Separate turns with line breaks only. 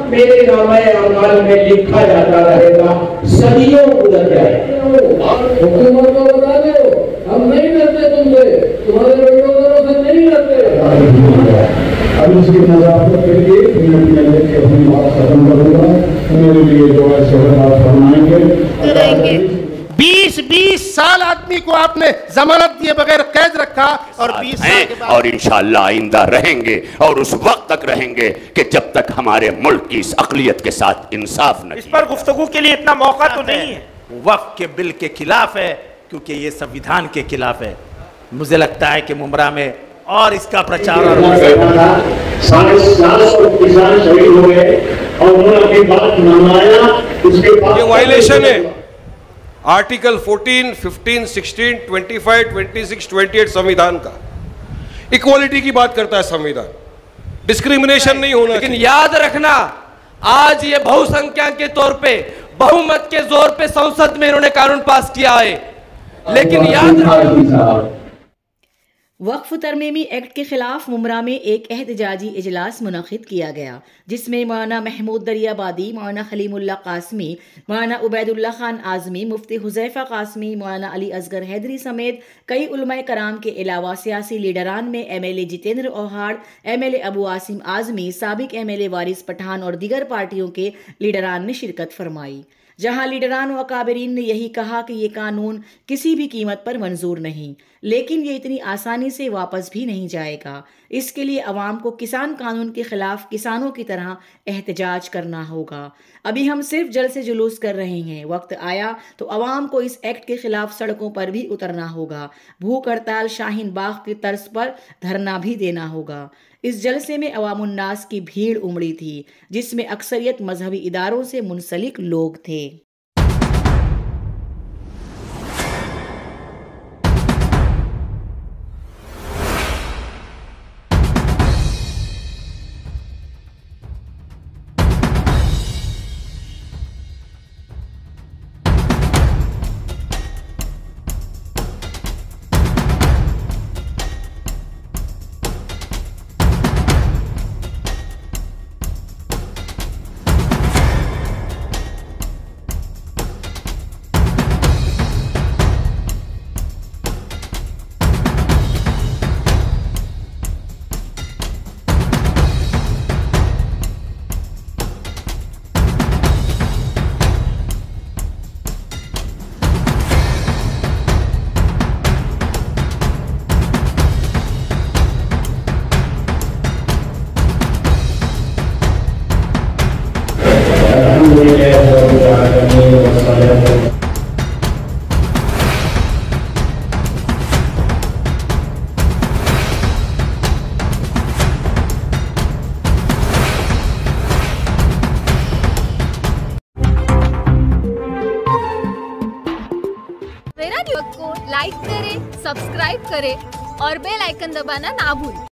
मेरे नामे अमाल में लिखा जाता रहेगा, सदियों गुजर जाए।
हुकूमत को बता दो, हम नहीं डरते तुमसे, तुम्हारे बुलडोजरों से नहीं डरते।
अब इसकी नजाकत करके मिनट में लेके अपनी बात खत्म करूंगा। मेरे लिए जो है शहर फरमाएंगे।
20 साल आदमी को आपने जमानत दिए बगैर कैद रखा और 20 साल के बाद
और इंशाअल्लाह आइंदा रहेंगे और उस वक्त तक रहेंगे कि जब तक हमारे मुल्क की इस अक़लियत के साथ इंसाफ न।
इस पर गुफ्तगू के लिए इतना मौका तो नहीं है। वक्फ के बिल के खिलाफ है क्योंकि ये संविधान के खिलाफ है। मुझे लगता है कि मुमरा में और इसका प्रचार और
750 किसान शहीद हो गए और उन्होंने अपनी बात मनवाया। उसके बाद
ये वायलेशन है आर्टिकल 14, 15, 16, 25, 26, 28 संविधान का। इक्वालिटी की बात करता है संविधान, डिस्क्रिमिनेशन नहीं होना।
लेकिन याद रखना, आज ये बहुसंख्यक के तौर पे, बहुमत के जोर पे संसद में इन्होंने कानून पास किया है, लेकिन याद रखना
वक्फ तरमीमी एक्ट के खिलाफ मुमरा में एक एहतजाजी इजलास मुनक़िद किया गया, जिसमें मौलाना महमूद दरियाबादी, मौलाना खलीमुल्लाह कासमी, मौलाना उबैदुल्लाह खान आज़मी, मुफ्ती हुज़ैफ़ा कासमी, मौलाना अली असगर हैदरी समेत कई उलमाए कराम के अलावा सियासी लीडरान में MLA जितेंद्र औहाड़, MLA अबू आसिम आज़मी, साबिक MLA वारिस पठान और दीगर पार्टियों के लीडरान ने शिरकत फरमाई। जहां लीडरान व अकाबरीन ने यही कहा कि ये कानून किसी भी कीमत पर मंजूर नहीं, लेकिन ये इतनी आसानी से वापस भी नहीं जाएगा। इसके लिए अवाम को किसान कानून के खिलाफ किसानों की तरह एहतजाज करना होगा। अभी हम सिर्फ जलसे जुलूस कर रहे हैं, वक्त आया तो अवाम को इस एक्ट के खिलाफ सड़कों पर भी उतरना होगा। भूख हड़ताल, शाहीन बाग की तर्ज पर धरना भी देना होगा। इस जलसे में अवामुन्नास की भीड़ उमड़ी थी, जिसमें अक्सरियत मजहबी इदारों से मुंसलिक लोग थे।
को लाइक करें, सब्सक्राइब करें और बेल आइकन दबाना ना भूलें।